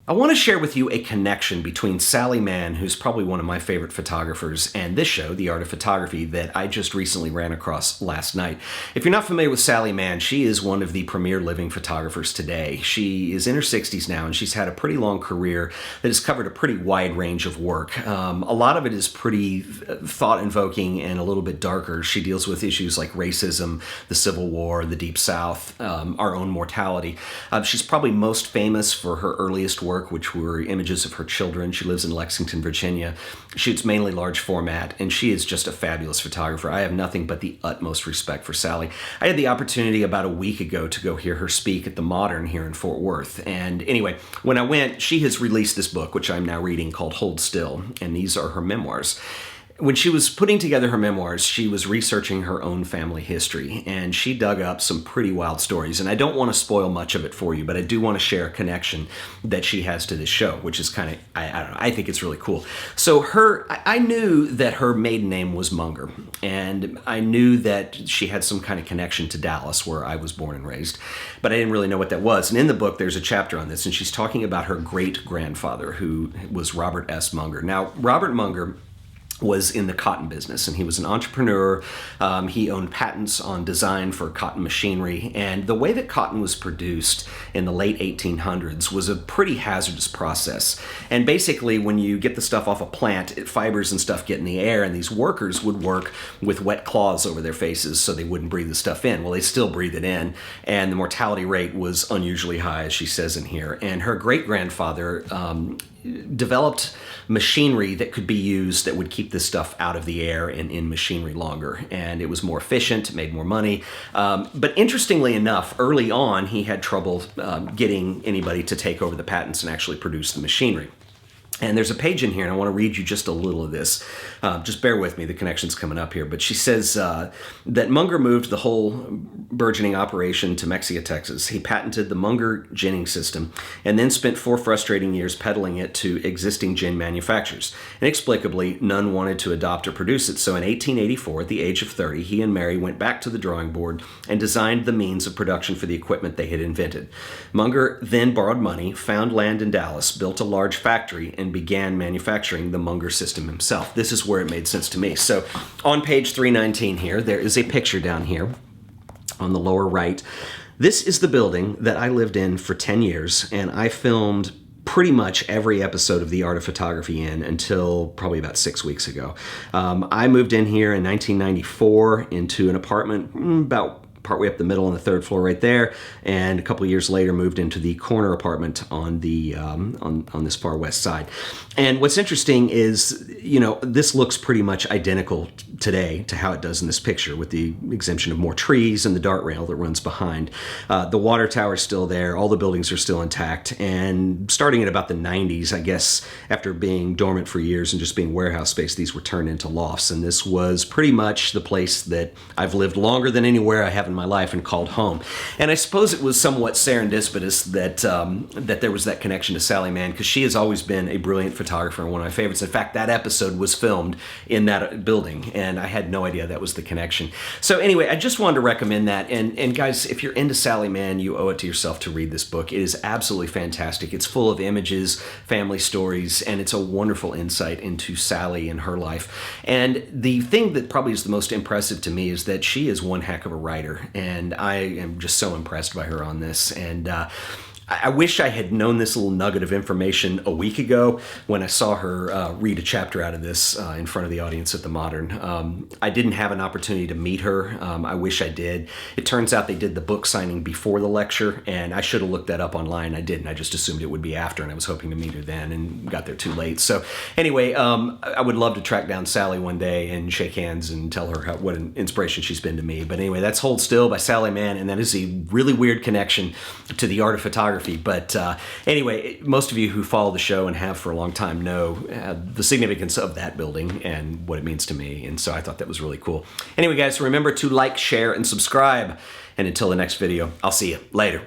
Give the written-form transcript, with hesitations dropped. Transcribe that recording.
I want to share with you a connection between Sally Mann, who's probably one of my favorite photographers, and this show, The Art of Photography, that I just recently ran across last night. If you're not familiar with Sally Mann, she is one of the premier living photographers today. She is in her 60s now, and she's had a pretty long career that has covered a pretty wide range of work. A lot of it is pretty thought-invoking and a little bit darker. She deals with issues like racism, the Civil War, the Deep South, our own mortality. She's probably most famous for her earliest work, which were images of her children. She lives in Lexington, Virginia, shoots mainly large format, and she is just a fabulous photographer. I have nothing but the utmost respect for Sally. I had the opportunity about a week ago to go hear her speak at the Modern here in Fort Worth. And anyway, when I went, she has released this book, which I'm now reading, called Hold Still, and these are her memoirs. When she was putting together her memoirs, she was researching her own family history, and she dug up some pretty wild stories. And I don't want to spoil much of it for you, but I do want to share a connection that she has to this show, which is kind of, I don't know, I think it's really cool. So I knew that her maiden name was Munger, and I knew that she had some kind of connection to Dallas, where I was born and raised, but I didn't really know what that was. And in the book, there's a chapter on this, and she's talking about her great-grandfather, who was Robert S. Munger. Now, Robert Munger was in the cotton business, and he was an entrepreneur. He owned patents on design for cotton machinery, and the way that cotton was produced in the late 1800s was a pretty hazardous process. And basically, when you get the stuff off a plant, fibers and stuff get in the air, and these workers would work with wet cloths over their faces so they wouldn't breathe the stuff in. Well, they still breathe it in, and the mortality rate was unusually high, as she says in here. And her great-grandfather developed machinery that could be used that would keep this stuff out of the air and in machinery longer. And it was more efficient, made more money. But interestingly enough, early on, he had trouble getting anybody to take over the patents and actually produce the machinery. And there's a page in here, and I want to read you just a little of this. Just bear with me, the connection's coming up here. But she says that Munger moved the whole burgeoning operation to Mexico, Texas. He patented the Munger ginning system and then spent 4 frustrating years peddling it to existing gin manufacturers. Inexplicably, none wanted to adopt or produce it. So in 1884, at the age of 30, he and Mary went back to the drawing board and designed the means of production for the equipment they had invented. Munger then borrowed money, found land in Dallas, built a large factory, and began manufacturing the Munger system himself. This is where it made sense to me. So on page 319 here, there is a picture down here on the lower right. This is the building that I lived in for 10 years, and I filmed pretty much every episode of The Art of Photography in until probably about 6 weeks ago. I moved in here in 1994 into an apartment about partway up the middle on the 3rd floor right there, and a couple of years later moved into the corner apartment on the on this far west side. And what's interesting is, you know, this looks pretty much identical today to how it does in this picture, with the exemption of more trees and the dart rail that runs behind. The water tower is still there, all the buildings are still intact, and starting at about the 90s, I guess, after being dormant for years and just being warehouse space, these were turned into lofts, and this was pretty much the place that I've lived longer than anywhere I have in my life and called home. And I suppose it was somewhat serendipitous that that there was that connection to Sally Mann, because she has always been a brilliant photographer and one of my favorites. In fact, that episode was filmed in that building, and I had no idea that was the connection. So anyway, I just wanted to recommend that. And guys, if you're into Sally Mann, you owe it to yourself to read this book. It is absolutely fantastic. It's full of images, family stories, and it's a wonderful insight into Sally and her life. And the thing that probably is the most impressive to me is that she is one heck of a writer. And I am just so impressed by her on this. And I wish I had known this little nugget of information a week ago when I saw her read a chapter out of this in front of the audience at the Modern. I didn't have an opportunity to meet her. I wish I did. It turns out they did the book signing before the lecture, and I should have looked that up online. I didn't. I just assumed it would be after, and I was hoping to meet her then, and got there too late. So anyway, I would love to track down Sally one day and shake hands and tell her what an inspiration she's been to me. But anyway, that's Hold Still by Sally Mann, and that is a really weird connection to The Art of Photography. But anyway, most of you who follow the show and have for a long time know the significance of that building and what it means to me. And so I thought that was really cool. Anyway, guys, remember to like, share, and subscribe. And until the next video, I'll see you later.